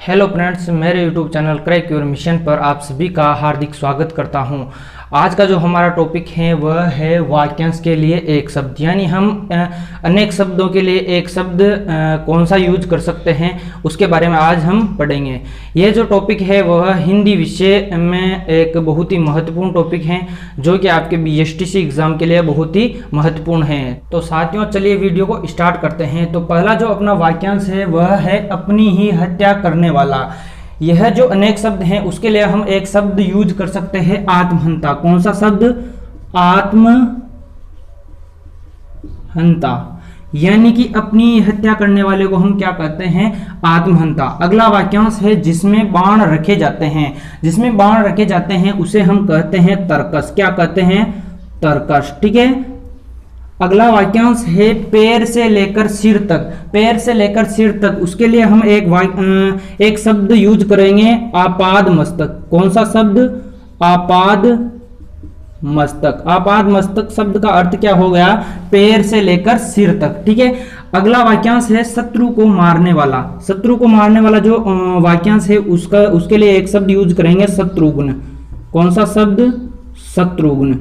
Hello friends, मेरे YouTube channel crack your mission पर आप सभी का हार्दिक स्वागत करता हूं। आज का जो हमारा टॉपिक है वह है वाक्यांश के लिए एक शब्द, यानी हम अनेक शब्दों के लिए एक शब्द कौन सा यूज कर सकते हैं उसके बारे में आज हम पढ़ेंगे। यह जो टॉपिक है वह हिंदी विषय में एक बहुत ही महत्वपूर्ण टॉपिक है जो कि आपके बीएसटीसी एग्जाम के लिए बहुत ही महत्वपूर्ण है। तो साथियों, चलिए वीडियो को स्टार्ट करते हैं। तो पहला जो अपना वाक्यांश है वह है अपनी ही हत्या करने वाला। यह जो अनेक शब्द हैं उसके लिए हम एक शब्द यूज कर सकते हैं आत्महंता। कौन सा शब्द? आत्महंता, यानी कि अपनी हत्या करने वाले को हम क्या कहते हैं? आत्महंता। अगला वाक्यांश है जिसमें बाण रखे जाते हैं। जिसमें बाण रखे जाते हैं उसे हम कहते हैं तर्कस। क्या कहते हैं? तर्कस। ठीक है। अगला वाक्यांश है पैर से लेकर सिर तक। पैर से लेकर सिर तक, उसके लिए हम एक शब्द यूज करेंगे आपाद मस्तक। कौन सा शब्द? आपाद मस्तक। आपाद मस्तक शब्द का अर्थ क्या हो गया? पैर से लेकर सिर तक। ठीक है। अगला वाक्यांश है शत्रु को मारने वाला। शत्रु को मारने वाला जो वाक्यांश है उसके लिए एक शब्द यूज करेंगे शत्रुघ्न। कौन सा शब्द? शत्रुघ्न।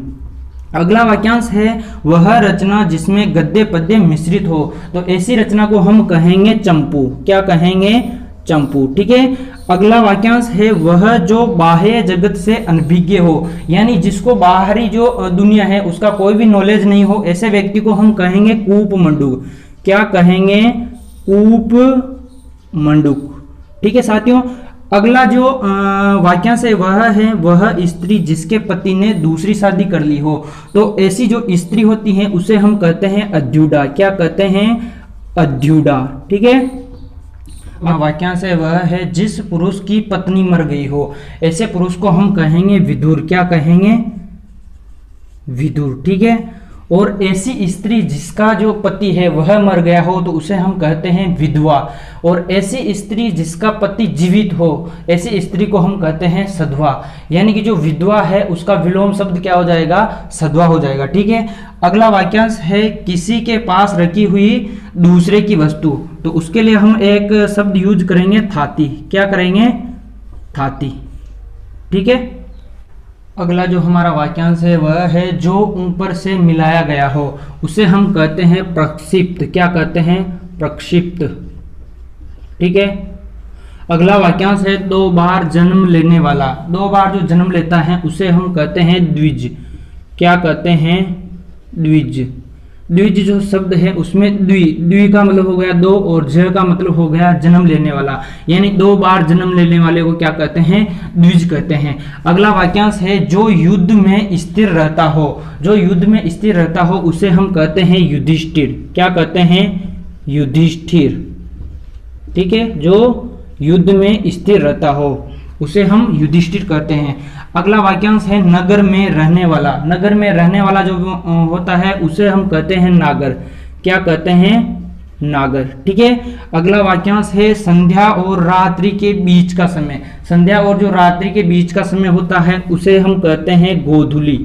अगला वाक्यांश है वह रचना जिसमें गद्य पद्य मिश्रित हो। तो ऐसी रचना को हम कहेंगे चंपू। क्या कहेंगे? चंपू। ठीक है। अगला वाक्यांश है वह जो बाह्य जगत से अनभिज्ञ हो, यानी जिसको बाहरी जो दुनिया है उसका कोई भी नॉलेज नहीं हो, ऐसे व्यक्ति को हम कहेंगे कूप मंडूक। क्या कहेंगे? कूप मंडूक। ठीक है साथियों। अगला जो वाक्यांश है वह स्त्री जिसके पति ने दूसरी शादी कर ली हो। तो ऐसी जो स्त्री होती है उसे हम कहते हैं अद्युडा। क्या कहते हैं? अद्युडा। ठीक है। वाक्यांश है वह है जिस पुरुष की पत्नी मर गई हो, ऐसे पुरुष को हम कहेंगे विदुर। क्या कहेंगे? विदुर। ठीक है। और ऐसी स्त्री जिसका जो पति है वह मर गया हो तो उसे हम कहते हैं विधवा। और ऐसी स्त्री जिसका पति जीवित हो, ऐसी स्त्री को हम कहते हैं सधवा। यानी कि जो विधवा है उसका विलोम शब्द क्या हो जाएगा? सधवा हो जाएगा। ठीक है। अगला वाक्यांश है किसी के पास रखी हुई दूसरे की वस्तु। तो उसके लिए हम एक शब्द यूज करेंगे थाती। क्या करेंगे? थाती। ठीक है। अगला जो हमारा वाक्यांश है वह है जो ऊपर से मिलाया गया हो, उसे हम कहते हैं प्रक्षिप्त। क्या कहते हैं? प्रक्षिप्त। ठीक है। अगला वाक्यांश है दो बार जन्म लेने वाला। दो बार जो जन्म लेता है उसे हम कहते हैं द्विज। क्या कहते हैं? द्विज। द्विज जो शब्द है उसमें द्वि का मतलब हो गया दो और ज का मतलब हो गया जन्म लेने वाला, यानी दो बार जन्म लेने वाले को क्या कहते हैं? द्विज कहते हैं। अगला वाक्यांश है जो युद्ध में स्थिर रहता हो। जो युद्ध में स्थिर रहता हो उसे हम कहते हैं युधिष्ठिर। क्या कहते हैं? युधिष्ठिर। ठीक है। जो युद्ध में स्थिर रहता हो उसे हम युधिष्ठिर कहते हैं। अगला वाक्यांश है नगर में रहने वाला। नगर में रहने वाला जो होता है उसे हम कहते हैं नागर। क्या कहते हैं? नागर। ठीक है। अगला वाक्यांश है संध्या और रात्रि के बीच का समय। संध्या और जो रात्रि के बीच का समय होता है उसे हम कहते हैं गोधूली।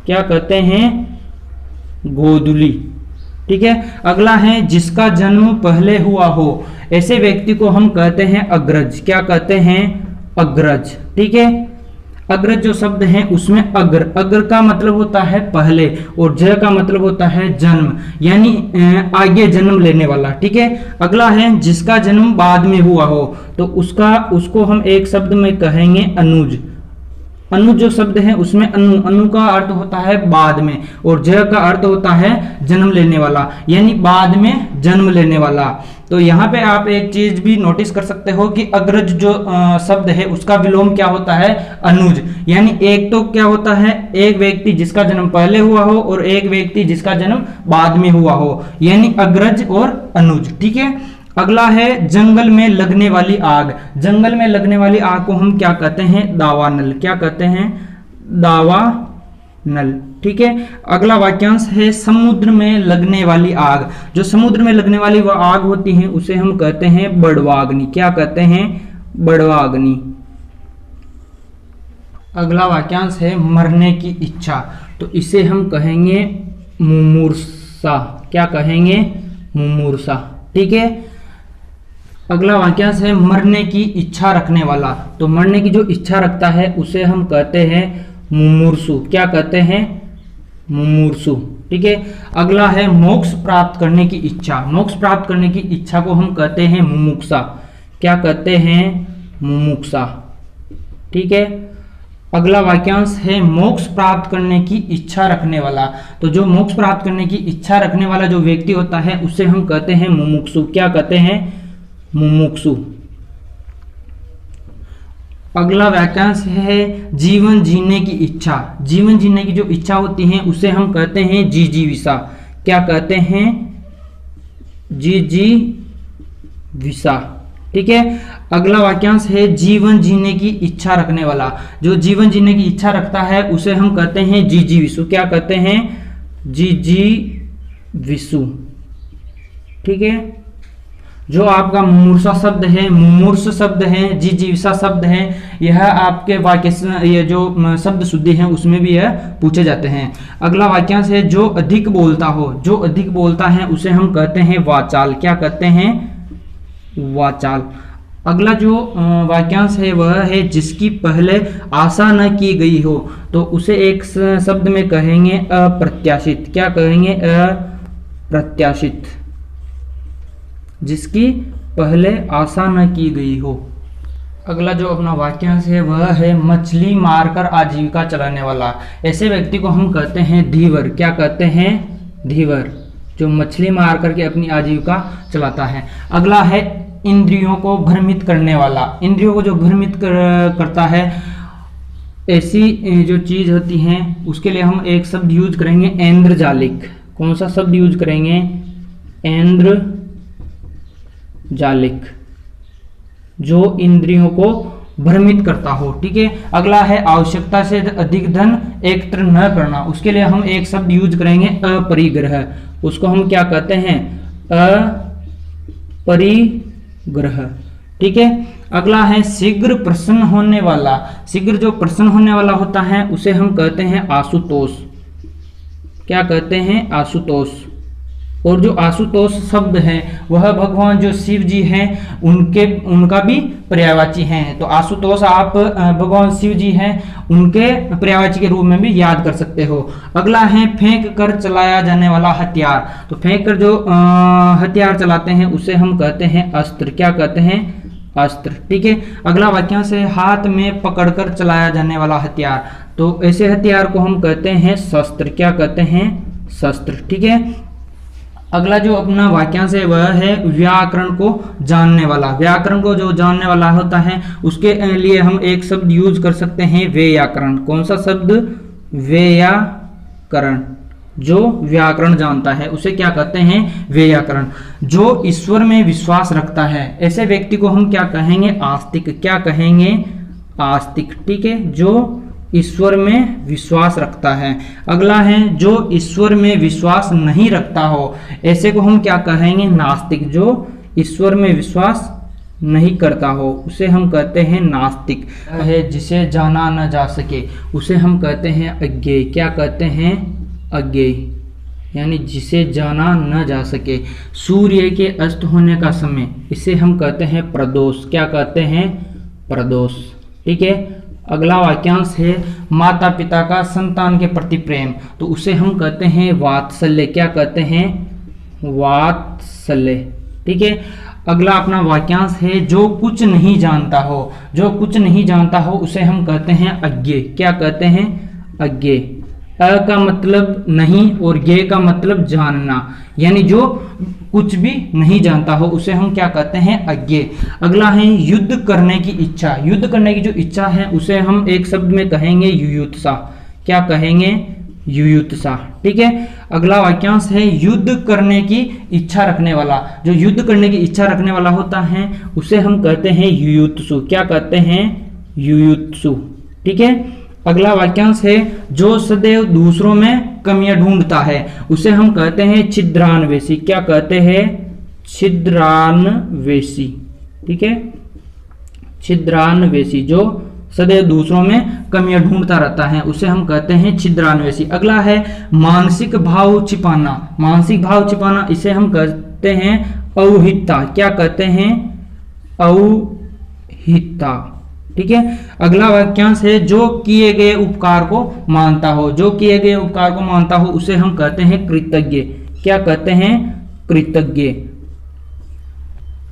क्या कहते हैं? गोधूली। ठीक है। अगला है जिसका जन्म पहले हुआ हो, ऐसे व्यक्ति को हम कहते हैं अग्रज। क्या कहते हैं? अग्रज। ठीक है। अग्रज जो शब्द है उसमें अग्र का मतलब होता है पहले और ज का मतलब होता है जन्म, यानी आगे जन्म लेने वाला। ठीक है। अगला है जिसका जन्म बाद में हुआ हो, तो उसको हम एक शब्द में कहेंगे अनुज। अनुज जो शब्द है उसमें अनु का अर्थ होता है बाद में और ज का अर्थ होता है जन्म लेने वाला, यानी बाद में जन्म लेने वाला। तो यहाँ पे आप एक चीज भी नोटिस कर सकते हो कि अग्रज जो शब्द है उसका विलोम क्या होता है? अनुज। यानी एक तो क्या होता है? एक व्यक्ति जिसका जन्म पहले हुआ हो और एक व्यक्ति जिसका जन्म बाद में हुआ हो, यानी अग्रज और अनुज। ठीक है। अगला है जंगल में लगने वाली आग। जंगल में लगने वाली आग को हम क्या कहते हैं? दावानल। क्या कहते हैं? दावानल। ठीक है। अगला वाक्यांश है समुद्र में लगने वाली आग। जो समुद्र में लगने वाली वह आग होती है उसे हम कहते हैं बड़वाग्नि। क्या कहते हैं? बड़वाग्नि। अगला वाक्यांश है मरने की इच्छा। तो इसे हम कहेंगे मुमूर्षा। क्या कहेंगे? मुमूर्षा। ठीक है। अगला वाक्यांश है मरने की इच्छा रखने वाला। तो मरने की जो इच्छा रखता है उसे हम कहते हैं मुमूर्षु। क्या कहते हैं? मुमूर्षु। ठीक है। अगला है मोक्ष प्राप्त करने की इच्छा। मोक्ष प्राप्त करने की इच्छा को हम कहते हैं मुमुक्षा। क्या कहते हैं? मुमुक्षा। ठीक है। अगला वाक्यांश है मोक्ष प्राप्त करने की इच्छा रखने वाला। तो जो मोक्ष प्राप्त करने की इच्छा रखने वाला जो व्यक्ति होता है उसे हम कहते हैं मुमुक्षु। क्या कहते हैं? मुमुक्षु। अगला वाक्यांश है जीवन जीने की इच्छा। जीवन जीने की जो इच्छा होती है उसे हम कहते हैं जिजीविषा। क्या कहते हैं? जिजीविषा। ठीक है। अगला वाक्यांश है जीवन जीने की इच्छा रखने वाला। जो जीवन जीने की इच्छा रखता है उसे हम कहते हैं जिजीविषु। क्या कहते हैं? जिजीविषु। ठीक है। जो आपका मुमूर्षा शब्द है, मुमूर्ष शब्द है, जिजीविषा शब्द है, यह आपके वाक्य ये जो शब्द शुद्धि है उसमें भी यह पूछे जाते हैं। अगला वाक्यांश है जो अधिक बोलता हो। जो अधिक बोलता है उसे हम कहते हैं वाचाल। क्या कहते हैं? वाचाल। अगला जो वाक्यांश है वह है जिसकी पहले आशा न की गई हो। तो उसे एक शब्द में कहेंगे अप्रत्याशित। क्या कहेंगे? अप्रत्याशित। जिसकी पहले आशा न की गई हो। अगला जो अपना वाक्यांश है वह है मछली मारकर आजीविका चलाने वाला। ऐसे व्यक्ति को हम कहते हैं धीवर। क्या कहते हैं? धीवर। जो मछली मार करके अपनी आजीविका चलाता है। अगला है इंद्रियों को भ्रमित करने वाला। इंद्रियों को जो भ्रमित करता है, ऐसी जो चीज होती है उसके लिए हम एक शब्द यूज करेंगे ऐन्द्रजालिक। कौन सा शब्द यूज करेंगे? ऐन्द्रजालिक। जो इंद्रियों को भ्रमित करता हो। ठीक है। अगला है आवश्यकता से अधिक धन एकत्र न करना। उसके लिए हम एक शब्द यूज करेंगे अपरिग्रह। उसको हम क्या कहते हैं? अपरिग्रह। ठीक है। अगला है शीघ्र प्रसन्न होने वाला। शीघ्र जो प्रसन्न होने वाला होता है उसे हम कहते हैं आशुतोष। क्या कहते हैं? आशुतोष। और जो आशुतोष शब्द है वह भगवान जो शिव जी हैं उनका भी पर्यायवाची है। तो आशुतोष आप भगवान शिव जी हैं उनके पर्यायवाची के रूप में भी याद कर सकते हो। अगला है फेंक कर चलाया जाने वाला हथियार। तो फेंक कर जो हथियार चलाते हैं उसे हम कहते हैं अस्त्र। क्या कहते हैं? अस्त्र। ठीक है। अगला वाक्यांश है हाथ में पकड़कर चलाया जाने वाला हथियार। तो ऐसे हथियार को हम कहते हैं शस्त्र। क्या कहते हैं? शस्त्र। ठीक है। अगला जो अपना वाक्यांश है वह है व्याकरण को जानने वाला। व्याकरण को जो जानने वाला होता है उसके लिए हम एक शब्द यूज कर सकते हैं व्याकरण। कौन सा शब्द? व्याकरण। जो व्याकरण जानता है उसे क्या कहते हैं? व्याकरण। जो ईश्वर में विश्वास रखता है ऐसे व्यक्ति को हम क्या कहेंगे? आस्तिक। क्या कहेंगे? आस्तिक। ठीक है। जो ईश्वर में विश्वास रखता है। अगला है जो ईश्वर में विश्वास नहीं रखता हो ऐसे को हम क्या कहेंगे? नास्तिक। जो ईश्वर में विश्वास नहीं करता हो उसे हम कहते हैं नास्तिक। है जिसे जाना न जा सके उसे हम कहते हैं अज्ञेय। क्या कहते हैं? अज्ञेय। यानी जिसे जाना न जा सके। सूर्य के अस्त होने का समय इसे हम कहते हैं प्रदोष। क्या कहते हैं? प्रदोष। ठीक है। अगला वाक्यांश है माता पिता का संतान के प्रति प्रेम। तो उसे हम कहते हैं वात्सल्य। क्या कहते हैं? वात्सल्य। ठीक है। अगला अपना वाक्यांश है जो कुछ नहीं जानता हो। जो कुछ नहीं जानता हो उसे हम कहते हैं अज्ञेय। क्या कहते हैं? अज्ञेय। अ का मतलब नहीं और ज्ञेय का मतलब जानना। यानी जो कुछ भी नहीं जानता हो उसे हम क्या कहते हैं? अज्ञेय। अगला है युद्ध करने की इच्छा। युद्ध करने की जो इच्छा है उसे हम एक शब्द में कहेंगे युयुत्सा। क्या कहेंगे? युयुत्सा। ठीक है। अगला वाक्यांश है युद्ध करने की इच्छा रखने वाला। जो युद्ध करने की इच्छा रखने वाला होता है उसे हम कहते हैं युयुत्सु। क्या कहते हैं? युयुत्सु। ठीक है। अगला वाक्यांश है जो सदैव दूसरों में कमियां ढूंढता है उसे हम कहते हैं छिद्रान्वेषी। क्या कहते हैं? छिद्रान्वेषी। ठीक है। छिद्रान्वेषी। जो सदैव दूसरों में कमियां ढूंढता रहता है उसे हम कहते हैं छिद्रान्वेषी। अगला है मानसिक भाव छिपाना। मानसिक भाव छिपाना इसे हम कहते हैं औहित्य। क्या कहते हैं? अवहिता। ठीक है, अगला वाक्यांश है जो किए गए उपकार को मानता हो। जो किए गए उपकार को मानता हो उसे हम कहते हैं कृतज्ञ। क्या कहते हैं? कृतज्ञ।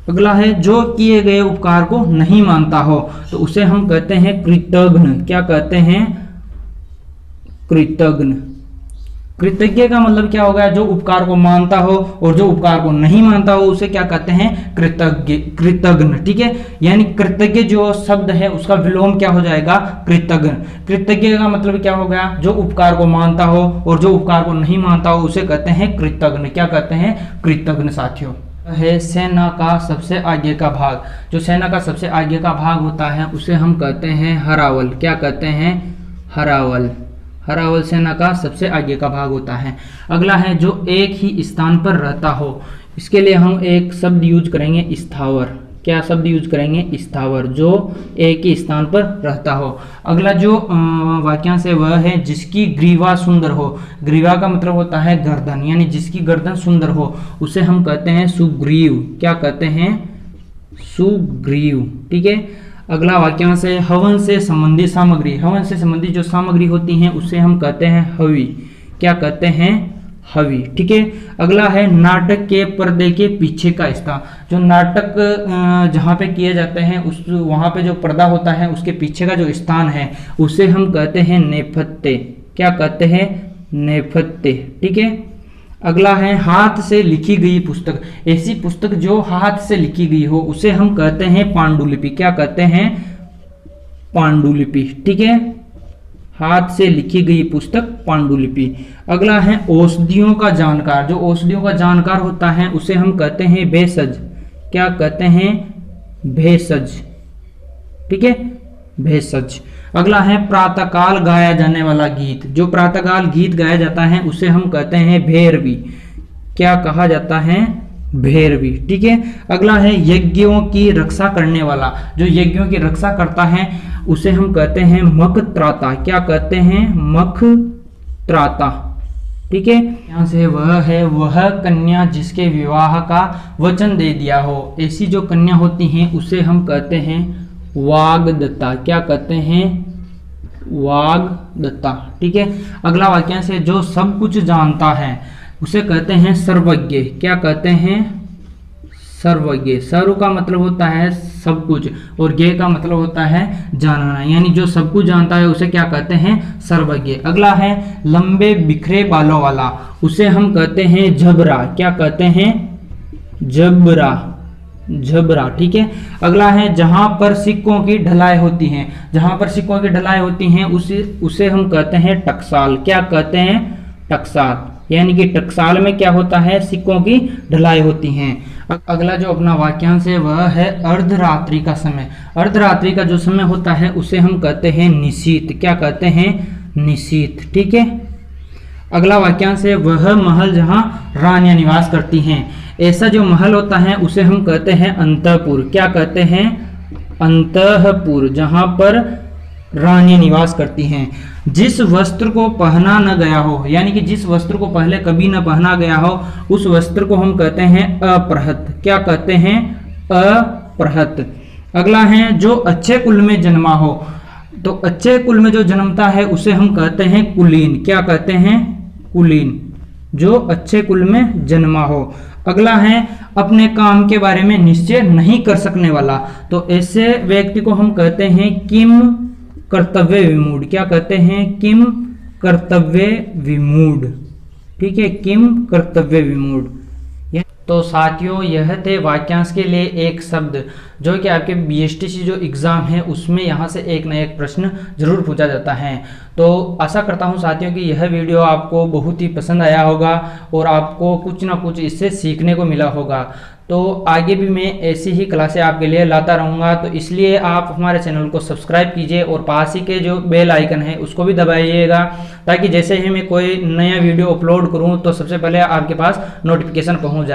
अगला है जो किए गए उपकार को नहीं मानता हो तो उसे हम कहते हैं कृतघ्न। क्या कहते हैं? कृतघ्न। कृतज्ञ का मतलब क्या होगा? जो उपकार को मानता हो, और जो उपकार को नहीं मानता हो उसे क्या कहते हैं? कृतज्ञ, कृतघ्न। ठीक है, यानी कृतज्ञ जो शब्द है उसका विलोम क्या हो जाएगा? कृतघ्न। कृतज्ञ का मतलब क्या हो गया? जो उपकार को मानता हो, और जो उपकार को नहीं मानता हो उसे कहते हैं कृतघ्न। क्या कहते हैं? कृतघ्न। साथियों है सेना का सबसे आगे का भाग। जो सेना का सबसे आगे का भाग होता है उसे हम कहते हैं हरावल। क्या कहते हैं? हरावल। हरावल सेना का सबसे आगे का भाग होता है। अगला है जो एक ही स्थान पर रहता हो। इसके लिए हम एक शब्द यूज करेंगे स्थावर। क्या शब्द यूज करेंगे? स्थावर। जो एक ही स्थान पर रहता हो। अगला जो वाक्यांश है वह है जिसकी ग्रीवा सुंदर हो। ग्रीवा का मतलब होता है गर्दन, यानी जिसकी गर्दन सुंदर हो उसे हम कहते हैं सुग्रीव। क्या कहते हैं? सुग्रीव। ठीक है, अगला वाक्यांश है हवन से संबंधित सामग्री। हवन से संबंधित जो सामग्री होती हैं उसे हम कहते हैं हवि। क्या कहते हैं? हवि। ठीक है, अगला है नाटक के पर्दे के पीछे का स्थान। जो नाटक जहाँ पे किए जाते हैं उस वहाँ पे जो पर्दा होता है उसके पीछे का जो स्थान है उसे हम कहते हैं नेपथ्य। क्या कहते हैं? नेपथ्य। ठीक है, अगला है हाथ से लिखी गई पुस्तक। ऐसी पुस्तक जो हाथ से लिखी गई हो उसे हम कहते हैं पांडुलिपि। क्या कहते हैं? पांडुलिपि। ठीक है, हाथ से लिखी गई पुस्तक पांडुलिपि। अगला है औषधियों का जानकार। जो औषधियों का जानकार होता है उसे हम कहते हैं भेषज। क्या कहते हैं? भेषज। ठीक है, भेषज। अगला है प्रातःकाल गाया जाने वाला गीत। जो प्रातःकाल गीत गाया जाता है उसे हम कहते हैं भैरवी। क्या कहा जाता है? भैरवी। ठीक है, अगला है यज्ञों की रक्षा करने वाला। जो यज्ञों की रक्षा करता है उसे हम कहते हैं मखत्राता। क्या कहते हैं? मखत्राता। ठीक है, यहाँ से वह कन्या जिसके विवाह का वचन दे दिया हो। ऐसी जो कन्या होती हैं उसे हम कहते हैं वाग्दत्ता। क्या कहते हैं? वाग्दत्ता। ठीक है, अगला वाक्यांश है जो सब कुछ जानता है उसे कहते हैं सर्वज्ञ। क्या कहते हैं? सर्वज्ञ। सर्व का मतलब होता है सब कुछ, और ज्ञ का मतलब होता है जानना, यानी जो सब कुछ जानता है उसे क्या कहते हैं? सर्वज्ञ। अगला है लंबे बिखरे बालों वाला। उसे हम कहते हैं झबरा। क्या कहते हैं? झबरा। झबरा। ठीक है, अगला है जहां पर सिक्कों की ढलाई होती है। जहां पर सिक्कों की ढलाई होती है उसे हम कहते हैं टकसाल। क्या कहते हैं? टकसाल। यानी कि टकसाल में क्या होता है? सिक्कों की ढलाई होती है। अगला जो अपना वाक्यांश है वह है अर्धरात्रि का समय। अर्धरात्रि का जो समय होता है उसे हम कहते हैं निशीथ। क्या कहते हैं? निशीथ। ठीक है, अगला वाक्यांश है वह महल जहां रानियां निवास करती हैं। ऐसा जो महल होता है उसे हम कहते हैं अंतःपुर। क्या कहते हैं? अंतःपुर, जहां पर रानियां निवास करती हैं। जिस वस्त्र को पहना न गया हो, यानी कि जिस वस्त्र को पहले कभी न पहना गया हो उस वस्त्र को हम कहते हैं अपहृत। क्या कहते हैं? अपहृत। अगला है जो अच्छे कुल में जन्मा हो। तो अच्छे कुल में जो जन्मता है उसे हम कहते हैं कुलीन। क्या कहते हैं? कुलीन, जो अच्छे कुल में जन्मा हो। अगला है अपने काम के बारे में निश्चय नहीं कर सकने वाला। तो ऐसे व्यक्ति को हम कहते हैं किम कर्तव्य विमूढ़। क्या कहते हैं? किम कर्तव्य विमूढ़। ठीक है, किम कर्तव्य विमूढ़। तो साथियों यह थे वाक्यांश के लिए एक शब्द जो कि आपके बीएसटीसी जो एग्ज़ाम है उसमें यहाँ से एक न एक प्रश्न जरूर पूछा जाता है। तो आशा करता हूँ साथियों कि यह वीडियो आपको बहुत ही पसंद आया होगा और आपको कुछ ना कुछ इससे सीखने को मिला होगा। तो आगे भी मैं ऐसी ही क्लासें आपके लिए लाता रहूँगा, तो इसलिए आप हमारे चैनल को सब्सक्राइब कीजिए और पास ही के जो बेल आइकन है उसको भी दबाइएगा, ताकि जैसे ही मैं कोई नया वीडियो अपलोड करूँ तो सबसे पहले आपके पास नोटिफिकेशन पहुँच जाए।